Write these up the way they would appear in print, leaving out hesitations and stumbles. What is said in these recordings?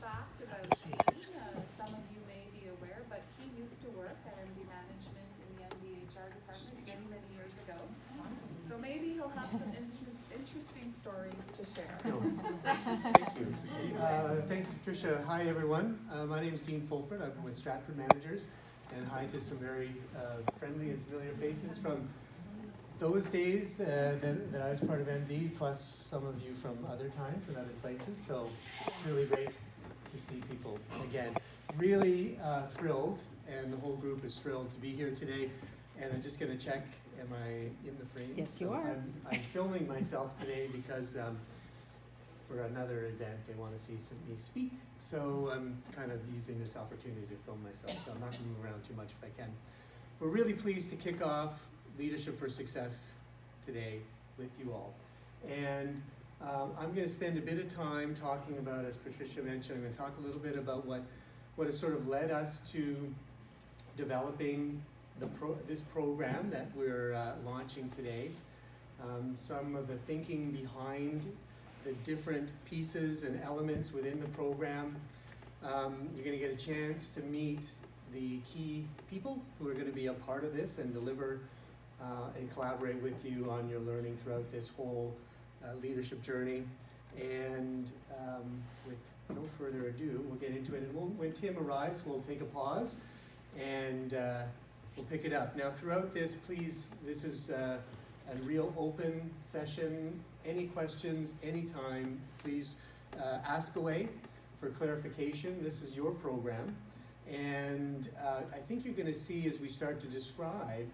fact about Dean, some of you may be aware, but he used to work at MD Management in the MD HR department many, many years ago. So maybe he'll have some interesting stories to share. Thank you. Thanks, Patricia. Hi, everyone. My name is Dean Fulford. I'm with Stratford Managers. And hi to some very friendly and familiar faces from those days that I was part of MD, plus some of you from other times and other places. So it's really great to see people again. Really thrilled, and the whole group is thrilled to be here today. And I'm just going to check, am I in the frame? Yes, you are. I'm filming myself today because for another event they want to see me speak. So I'm kind of using this opportunity to film myself, so I'm not going to move around too much if I can. We're really pleased to kick off Leadership for Success today with you all. And I'm going to spend a bit of time talking about, as Patricia mentioned, I'm going to talk a little bit about what has sort of led us to developing this program that we're launching today. Some of the thinking behind the different pieces and elements within the program. You're going to get a chance to meet the key people who are going to be a part of this and deliver and collaborate with you on your learning throughout this whole leadership journey. And with no further ado, we'll get into it. And when Tim arrives, we'll take a pause and we'll pick it up. Now, throughout this, please, this is a real open session. Any questions, anytime, please ask away for clarification. This is your program. And I think you're going to see as we start to describe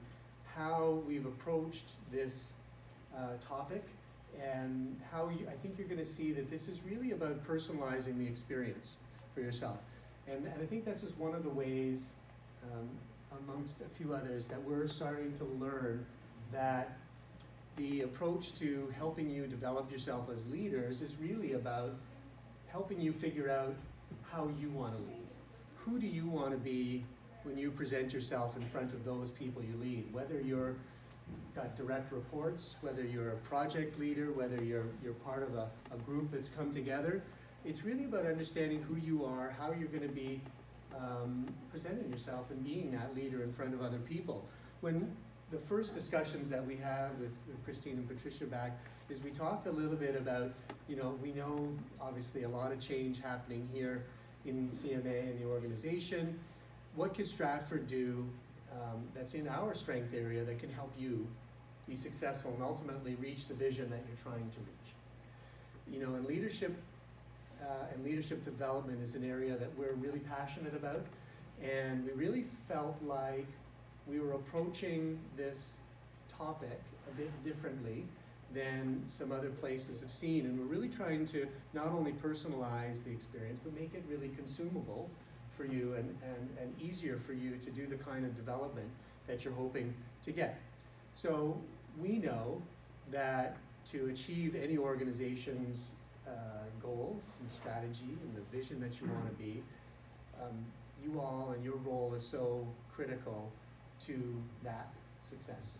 how we've approached this topic and how I think you're going to see that this is really about personalizing the experience for yourself. And I think this is one of the ways, amongst a few others, that we're starting to learn that the approach to helping you develop yourself as leaders is really about helping you figure out how you want to lead. Who do you want to be when you present yourself in front of those people you lead? Whether you're got direct reports, whether you're a project leader, whether you're part of a group that's come together, it's really about understanding who you are, how you're going to be presenting yourself and being that leader in front of other people. When the first discussions that we had with Christine and Patricia back is we talked a little bit about, we know obviously a lot of change happening here in CMA and the organization. What could Stratford do that's in our strength area that can help you be successful and ultimately reach the vision that you're trying to reach? And leadership and leadership development is an area that we're really passionate about, and we really felt like we were approaching this topic a bit differently than some other places have seen. And we're really trying to not only personalize the experience, but make it really consumable for you and easier for you to do the kind of development that you're hoping to get. So we know that to achieve any organization's goals and strategy and the vision that you want to be, you all and your role is so critical to that success.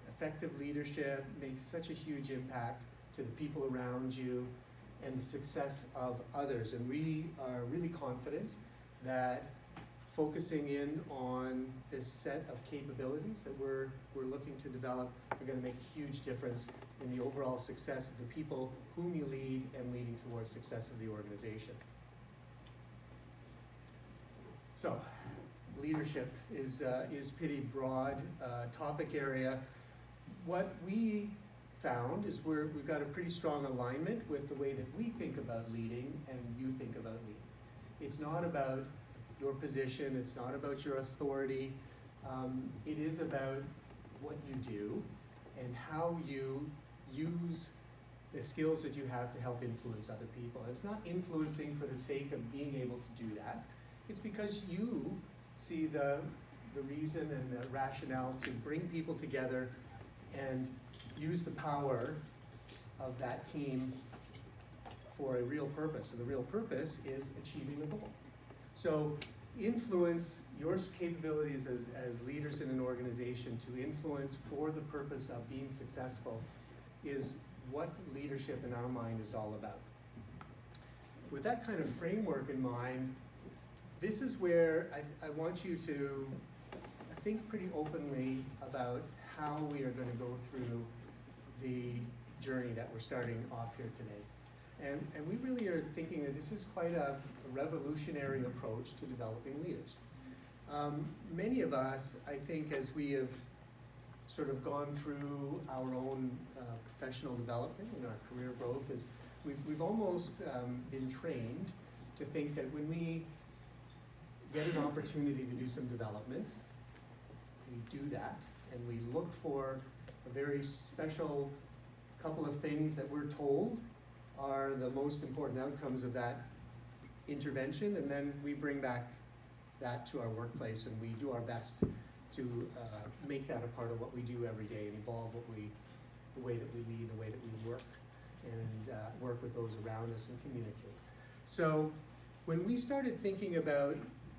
Effective leadership makes such a huge impact to the people around you and the success of others. And we are really confident that focusing in on this set of capabilities that we're looking to develop are going to make a huge difference in the overall success of the people whom you lead and leading towards success of the organization. So, leadership is pretty broad topic area. What we found is we've got a pretty strong alignment with the way that we think about leading and you think about leading. It's not about your position, it's not about your authority. It is about what you do and how you use the skills that you have to help influence other people. And it's not influencing for the sake of being able to do that. It's because you see the reason and the rationale to bring people together and use the power of that team for a real purpose. And the real purpose is achieving the goal. So influence your capabilities as leaders in an organization to influence for the purpose of being successful is what leadership in our mind is all about. with that kind of framework in mind, this is where I want you to think pretty openly about how we are going to go through the journey that we're starting off here today. And we really are thinking that this is quite a revolutionary approach to developing leaders. Many of us, I think, as we have sort of gone through our own professional development and our career growth, is we've almost been trained to think that when we get an opportunity to do some development, we do that, and we look for a very special couple of things that we're told are the most important outcomes of that intervention, and then we bring back that to our workplace, and we do our best to make that a part of what we do every day and evolve the way that we lead, the way that we work, and work with those around us and communicate. So when we started thinking about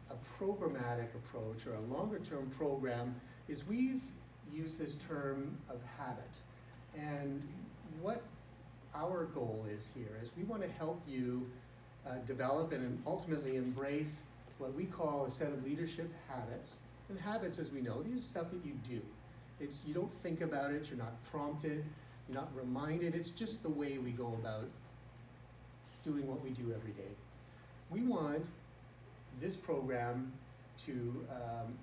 a programmatic approach or a longer term program, is we've used this term of habit. And what our goal is here is we want to help you develop and ultimately embrace what we call a set of leadership habits. And habits, as we know, these are stuff that you do. You don't think about it, you're not prompted, you're not reminded, it's just the way we go about doing what we do every day. We want this program to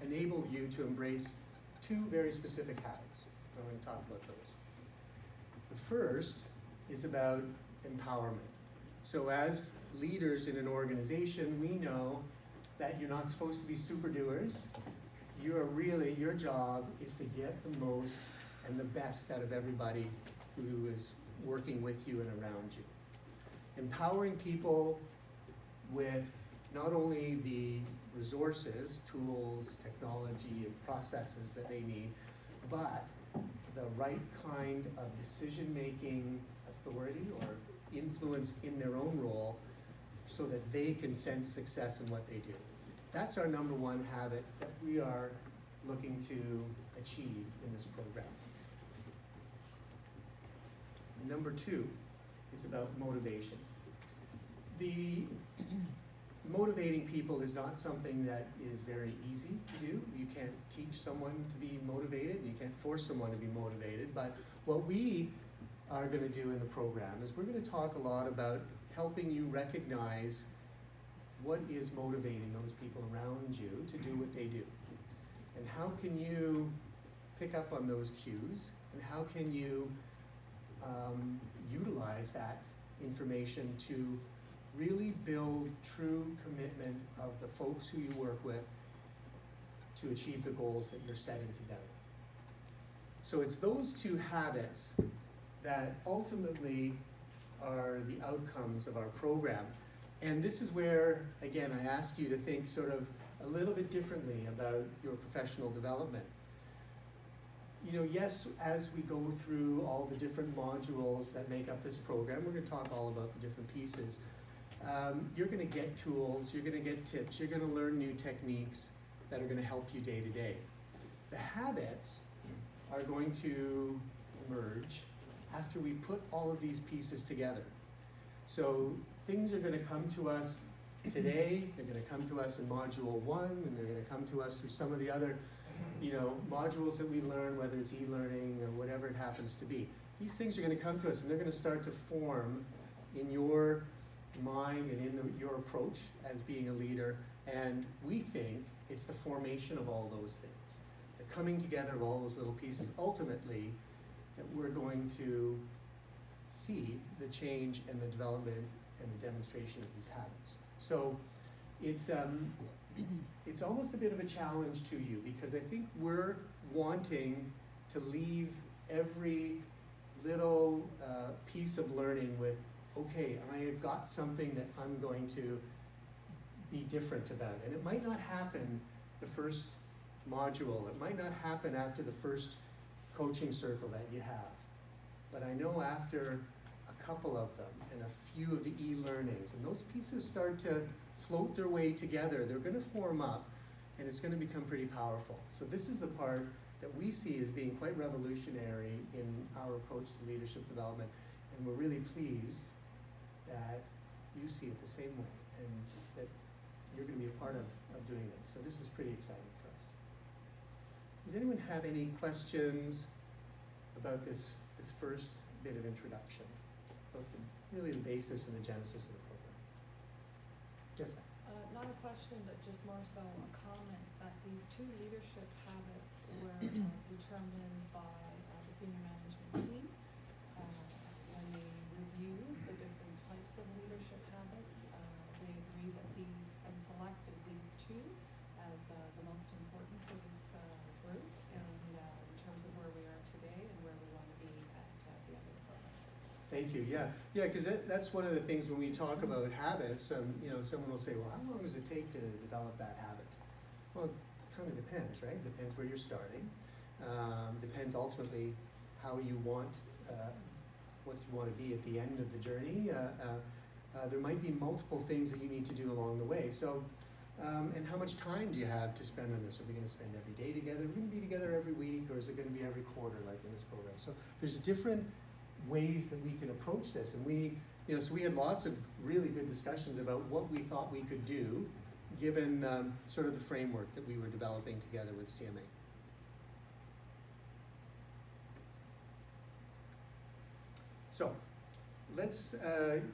enable you to embrace two very specific habits. I'm going to talk about those. The first is about empowerment. So as leaders in an organization, we know that you're not supposed to be super doers. Your job is to get the most and the best out of everybody who is working with you and around you. Empowering people with not only the resources, tools, technology, and processes that they need, but the right kind of decision-making authority or influence in their own role so that they can sense success in what they do. That's our number one habit that we are looking to achieve in this program. Number two is about motivation. The motivating people is not something that is very easy to do. You can't teach someone to be motivated, you can't force someone to be motivated, but what we are going to do in the program is we're going to talk a lot about helping you recognize what is motivating those people around you to do what they do. And how can you pick up on those cues, and how can you utilize that information to really build true commitment of the folks who you work with to achieve the goals that you're setting together. So it's those two habits that ultimately are the outcomes of our program. And this is where, again, I ask you to think sort of a little bit differently about your professional development. You know, yes, as we go through all the different modules that make up this program, we're going to talk all about the different pieces. You're going to get tools, you're going to get tips, you're going to learn new techniques that are going to help you day to day. The habits are going to emerge after we put all of these pieces together. So things are going to come to us today, they're going to come to us in Module 1, and they're going to come to us through some of the other modules that we learn, whether it's e-learning or whatever it happens to be. These things are going to come to us, and they're going to start to form in your mind and in your approach as being a leader. And we think it's the formation of all those things, the coming together of all those little pieces, ultimately, that we're going to see the change and the development and the demonstration of these habits. So it's almost a bit of a challenge to you, because I think we're wanting to leave every little piece of learning with, okay, I have got something that I'm going to be different about. And it might not happen the first module, it might not happen after the first coaching circle that you have. But I know after a couple of them and a few of the e-learnings, and those pieces start to float their way together, they're going to form up, and it's going to become pretty powerful. So this is the part that we see as being quite revolutionary in our approach to leadership development, and we're really pleased that you see it the same way, and that you're going to be a part of doing this. So this is pretty exciting for us. Does anyone have any questions about this first bit of introduction, about really the basis and the genesis of the program? Yes, ma'am. Not a question, but just more so a comment that these 2 leadership habits were determined by the senior management team when they reviewed the different types of leadership habits. They agreed that these and selected these 2 as the most important for this group and in terms of where we are today and where we want to be at the end of the program. Thank you. Yeah, because that's one of the things when we talk about habits. Someone will say, "Well, how long does it take to develop that habit?" Well, it kind of depends, right? Depends where you're starting. Depends ultimately how you want, what you want to be at the end of the journey. There might be multiple things that you need to do along the way. So, and how much time do you have to spend on this? Are we going to spend every day together? Are we going to be together every week, or is it going to be every quarter, like in this program? So there's different ways that we can approach this, and so we had lots of really good discussions about what we thought we could do, given sort of the framework that we were developing together with CMA. So let's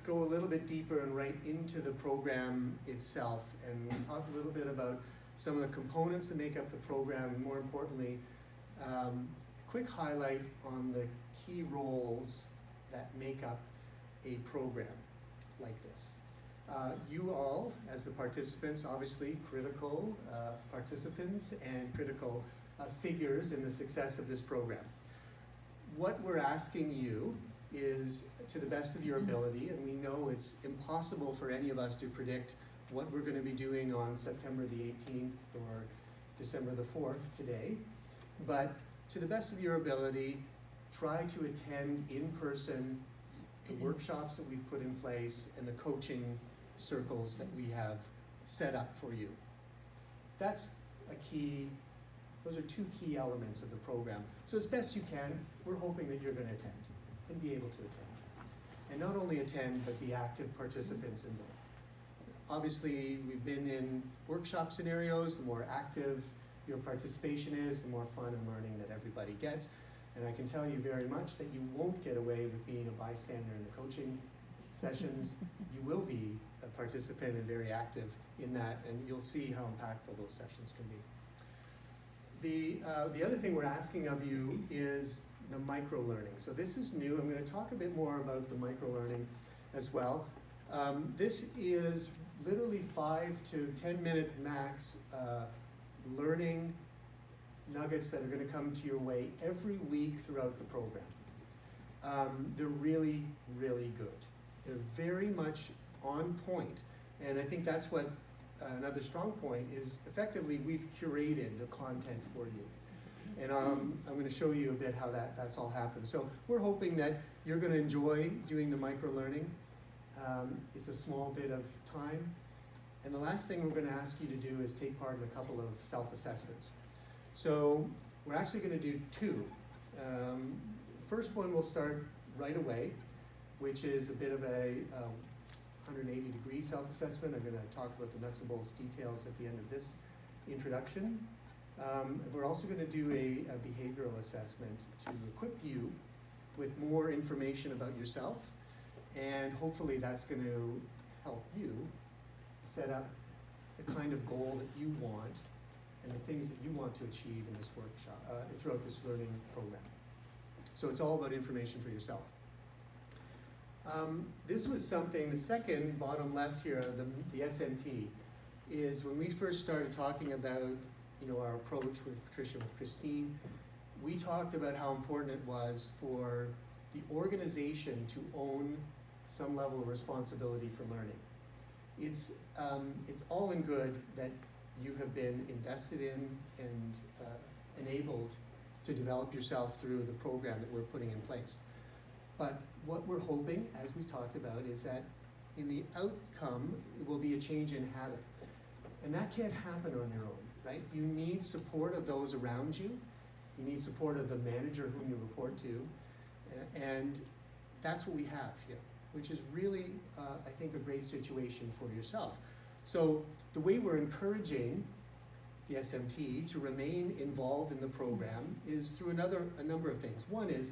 go a little bit deeper and right into the program itself, and we'll talk a little bit about some of the components that make up the program, and more importantly, a quick highlight on the key roles that make up a program like this. You all, as the participants, obviously critical participants and critical figures in the success of this program. What we're asking you is, to the best of your ability, and we know it's impossible for any of us to predict what we're going to be doing on September the 18th or December the 4th today, but to the best of your ability, try to attend in person the workshops that we've put in place and the coaching circles that we have set up for you. That's a key, those are 2 key elements of the program. So as best you can, we're hoping that you're going to attend and be able to attend. And not only attend, but be active participants in them. Obviously, we've been in workshop scenarios. The more active your participation is, the more fun and learning that everybody gets. And I can tell you very much that you won't get away with being a bystander in the coaching sessions. You will be a participant and very active in that, and you'll see how impactful those sessions can be. The other thing we're asking of you is the micro-learning. So this is new. I'm going to talk a bit more about the micro-learning as well. This is literally 5 to 10 minute max learning nuggets that are going to come to your way every week throughout the program. They're really, really good. They're very much on point, and I think that's what another strong point is. Effectively, we've curated the content for you, and I'm going to show you a bit how that's all happened. So we're hoping that you're going to enjoy doing the micro-learning. It's a small bit of time, and the last thing we're going to ask you to do is take part in a couple of self-assessments. So we're actually going to do 2. The first one will start right away, which is a bit of a 180-degree self-assessment. I'm going to talk about the nuts and bolts details at the end of this introduction. We're also going to do a behavioral assessment to equip you with more information about yourself, and hopefully that's going to help you set up the kind of goal that you want and the things that you want to achieve in this workshop, throughout this learning program. So it's all about information for yourself. This was something, the second bottom left here, the SMT, is when we first started talking about our approach with Patricia, with Christine, we talked about how important it was for the organization to own some level of responsibility for learning. It's all in good that you have been invested in and enabled to develop yourself through the program that we're putting in place. But what we're hoping, as we've talked about, is that in the outcome, it will be a change in habit. And that can't happen on your own, right? You need support of those around you. You need support of the manager whom you report to. And that's what we have here. which is really, I think, a great situation for yourself. So the way we're encouraging the SMT to remain involved in the program is through a number of things. One is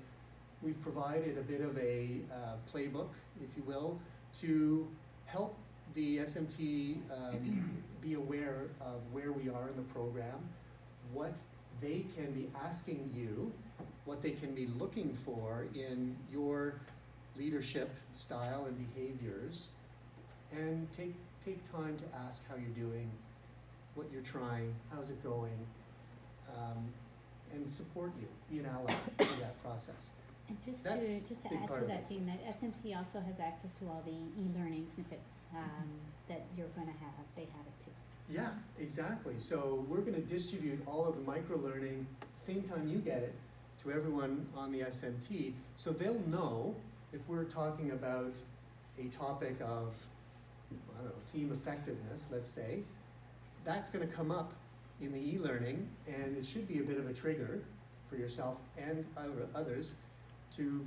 we've provided a bit of a playbook, if you will, to help the SMT be aware of where we are in the program, what they can be asking you, what they can be looking for in your leadership style and behaviors, and take time to ask how you're doing, what you're trying, how's it going, and support you, be an ally in that process. And just That's to a big add part to of that, it. Dean, that SMT also has access to all the e-learning snippets that you're going to have. They have it too. Yeah, exactly. So we're going to distribute all of the micro-learning, same time you get it, to everyone on the SMT, so they'll know if we're talking about a topic of, I don't know, team effectiveness, let's say, that's going to come up in the e-learning, and it should be a bit of a trigger for yourself and others to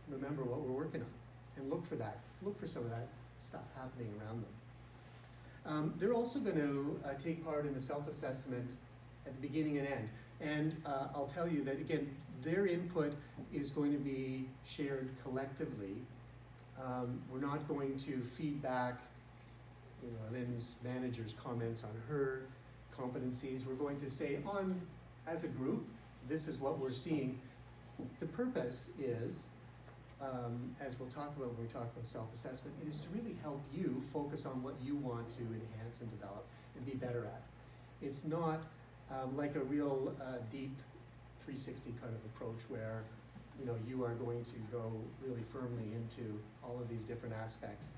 remember what we're working on and look for that. Look for some of that stuff happening around them. They're also going to take part in the self-assessment at the beginning and end. And I'll tell you that, again, their input is going to be shared collectively. We're not going to feed back, Lynn's manager's comments on her competencies. We're going to say, as a group, this is what we're seeing. The purpose is, as we'll talk about when we talk about self-assessment, it is to really help you focus on what you want to enhance and develop and be better at. It's not like a real deep 360 kind of approach where you are going to go really firmly into all of these different aspects.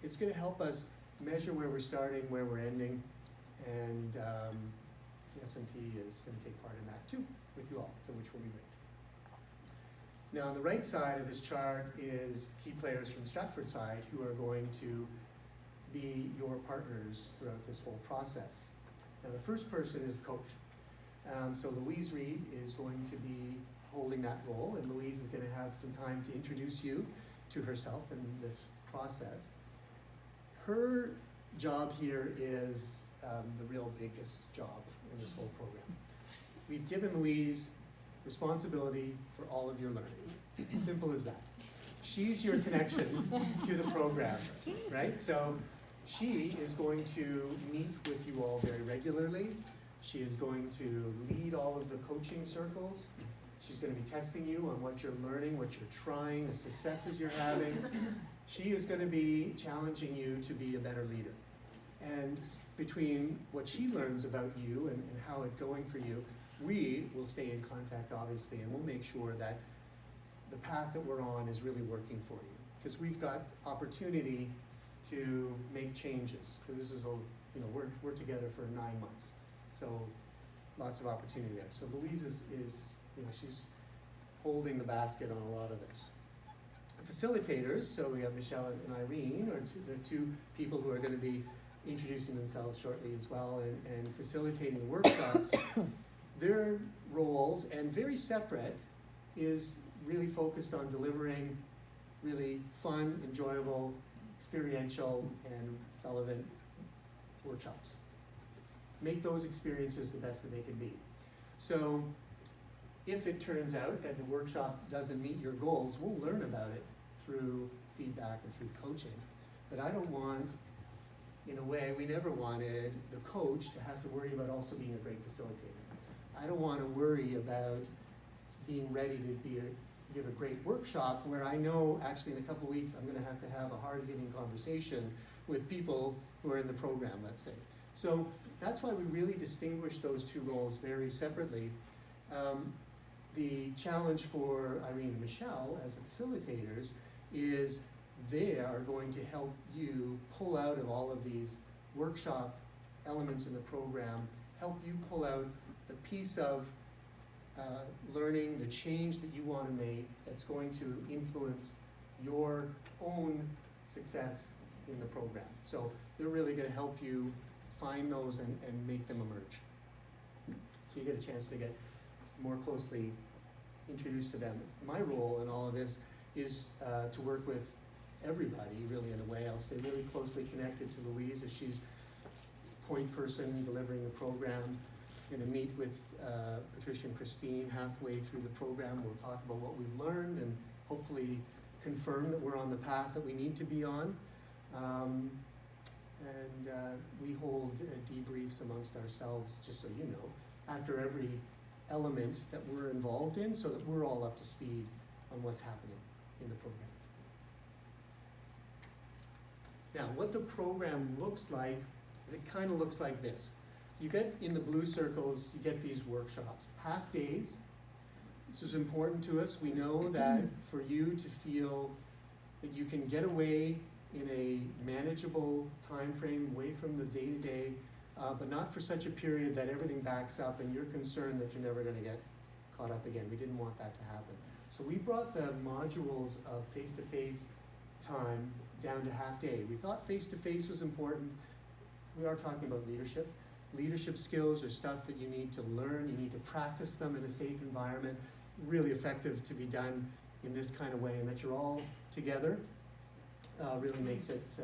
It's going to help us measure where we're starting, where we're ending, and the SMT is going to take part in that too with you all, so which will be great. Now on the right side of this chart is key players from Stratford side who are going to be your partners throughout this whole process. Now the first person is the coach. So Louise Reed is going to be holding that role, and Louise is going to have some time to introduce you to herself in this process. Her job here is the real biggest job in this whole program. We've given Louise responsibility for all of your learning. Simple as that. She's your connection to the program, right? So she is going to meet with you all very regularly. She is going to lead all of the coaching circles. She's going to be testing you on what you're learning, what you're trying, the successes you're having. She is going to be challenging you to be a better leader. And between what she learns about you and how it's going for you, we will stay in contact, obviously, and we'll make sure that the path that we're on is really working for you. Because we've got opportunity to make changes. Because this is, we're together for 9 months. So lots of opportunity there. So Louise is she's holding the basket on a lot of this. Facilitators, so we have Michelle and Irene, are the two people who are going to be introducing themselves shortly as well and facilitating the workshops. Their roles, and very separate, is really focused on delivering really fun, enjoyable, experiential, and relevant workshops. Make those experiences the best that they can be. So if it turns out that the workshop doesn't meet your goals, we'll learn about it through feedback and through coaching. But I don't want, in a way, we never wanted the coach to have to worry about also being a great facilitator. I don't want to worry about being ready to give a great workshop where I know actually in a couple of weeks I'm going to have a hard-hitting conversation with people who are in the program, let's say. So that's why we really distinguish those two roles very separately. The challenge for Irene and Michelle as facilitators is they are going to help you pull out of all of these workshop elements in the program, help you pull out the piece of learning, the change that you want to make that's going to influence your own success in the program. So they're really going to help you find those and make them emerge. So you get a chance to get more closely introduced to them. My role in all of this is to work with everybody, really, in a way. I'll stay really closely connected to Louise as she's point person delivering the program. Going to meet with Patricia and Christine halfway through the program. We'll talk about what we've learned and hopefully confirm that we're on the path that we need to be on. We hold debriefs amongst ourselves, just so you know, after every element that we're involved in, so that we're all up to speed on what's happening in the program. Now, what the program looks like is it kind of looks like this. You get, in the blue circles, you get these workshops, half days. This is important to us. We know that for you to feel that you can get away in a manageable time frame, away from the day-to-day, but not for such a period that everything backs up and you're concerned that you're never going to get caught up again. We didn't want that to happen. So we brought the modules of face-to-face time down to half day. We thought face-to-face was important. We are talking about leadership. Leadership skills are stuff that you need to learn. You need to practice them in a safe environment. Really effective to be done in this kind of way, and that you're all together really makes it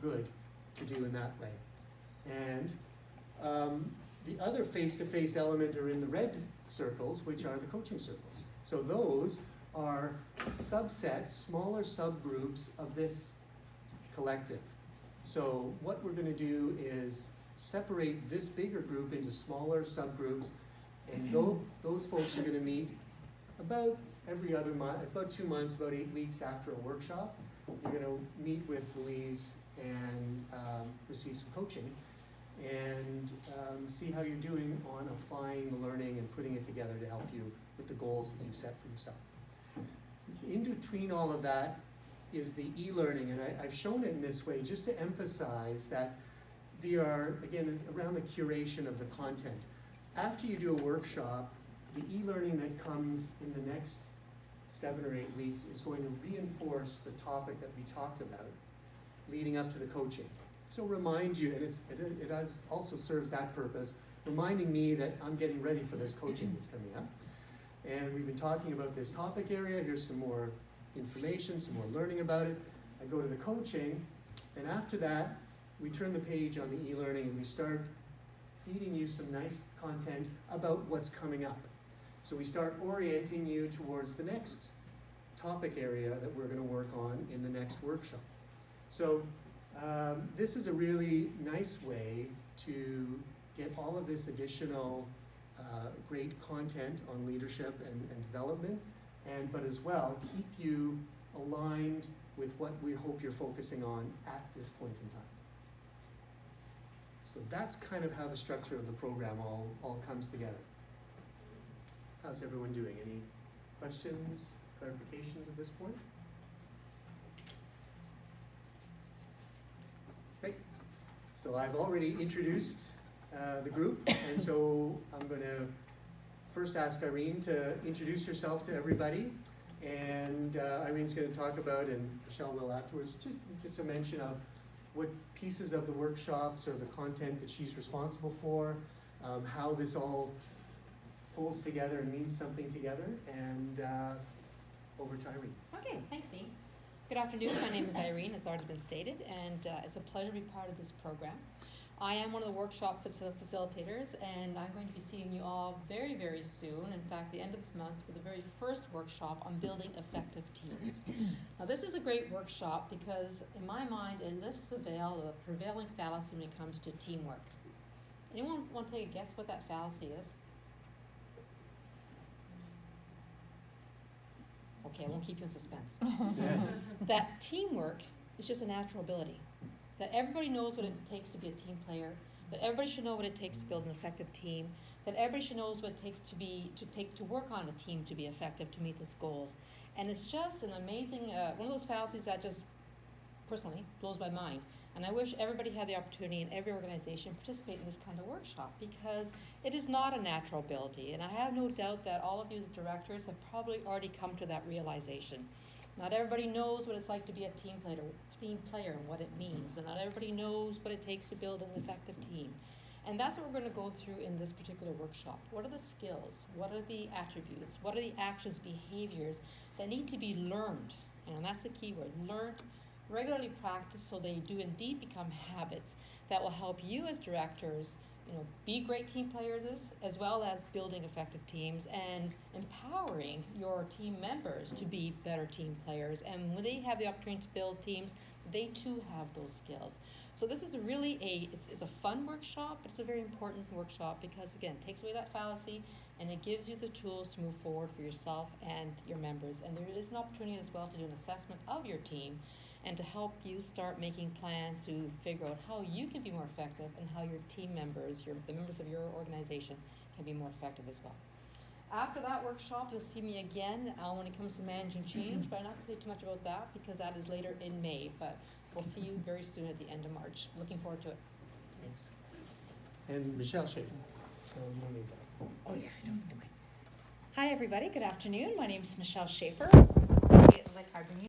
good to do in that way. And the other face-to-face element are in the red circles, which are the coaching circles. So those are subsets, smaller subgroups of this collective. So what we're going to do is separate this bigger group into smaller subgroups, and those folks are going to meet about every other month. It's about 2 months, about 8 weeks after a workshop. You're going to meet with Louise and receive some coaching and see how you're doing on applying the learning and putting it together to help you with the goals that you've set for yourself. In between all of that is the e-learning, and I've shown it in this way just to emphasize that they are, again, around the curation of the content. After you do a workshop, the e-learning that comes in the next 7 or 8 weeks is going to reinforce the topic that we talked about leading up to the coaching. So remind you, and it also serves that purpose, reminding me that I'm getting ready for this coaching that's coming up. And we've been talking about this topic area. Here's some more information, some more learning about it. I go to the coaching, and after that, we turn the page on the e-learning and we start feeding you some nice content about what's coming up. So we start orienting you towards the next topic area that we're going to work on in the next workshop. So this is a really nice way to get all of this additional great content on leadership and development, but as well keep you aligned with what we hope you're focusing on at this point in time. So that's kind of how the structure of the program all comes together. How's everyone doing? Any questions, clarifications at this point? Great. So I've already introduced the group, and so I'm going to first ask Irene to introduce herself to everybody, and Irene's going to talk about, and Michelle will afterwards, just a mention of what pieces of the workshops or the content that she's responsible for, how this all pulls together and means something together, and over to Irene. Okay, thanks, Dean. Good afternoon, my name is Irene, as already been stated, and it's a pleasure to be part of this program. I am one of the workshop facilitators, and I'm going to be seeing you all very, very soon. In fact, the end of this month with the very first workshop on building effective teams. Now, this is a great workshop because, in my mind, it lifts the veil of a prevailing fallacy when it comes to teamwork. Anyone want to take a guess what that fallacy is? Okay, I won't keep you in suspense. That teamwork is just a natural ability. That everybody knows what it takes to be a team player, that everybody should know what it takes to build an effective team, that everybody should know what it takes to work on a team to be effective, to meet those goals. And it's just an amazing, one of those fallacies that just personally blows my mind. And I wish everybody had the opportunity in every organization participate in this kind of workshop, because it is not a natural ability. And I have no doubt that all of you as directors have probably already come to that realization. Not everybody knows what it's like to be a team player and what it means, and not everybody knows what it takes to build an effective team. And that's what we're going to go through in this particular workshop. What are the skills? What are the attributes? What are the actions, behaviors that need to be learned And that's the key word, learned, regularly practiced, so they do indeed become habits that will help you as directors, be great team players as well as building effective teams and empowering your team members to be better team players. And when they have the opportunity to build teams, they too have those skills. So this is really it's a fun workshop, but it's a very important workshop because, again, it takes away that fallacy and it gives you the tools to move forward for yourself and your members. And there is an opportunity as well to do an assessment of your team and to help you start making plans to figure out how you can be more effective and how your team members, the members of your organization, can be more effective as well. After that workshop, you'll see me again when it comes to managing change, but I'm not going to say too much about that because that is later in May, but we'll see you very soon at the end of March. Looking forward to it. Thanks. And Michelle Schaefer. Oh yeah, I don't need to. Hi everybody, good afternoon. My name is Michelle Schaefer. Like I've been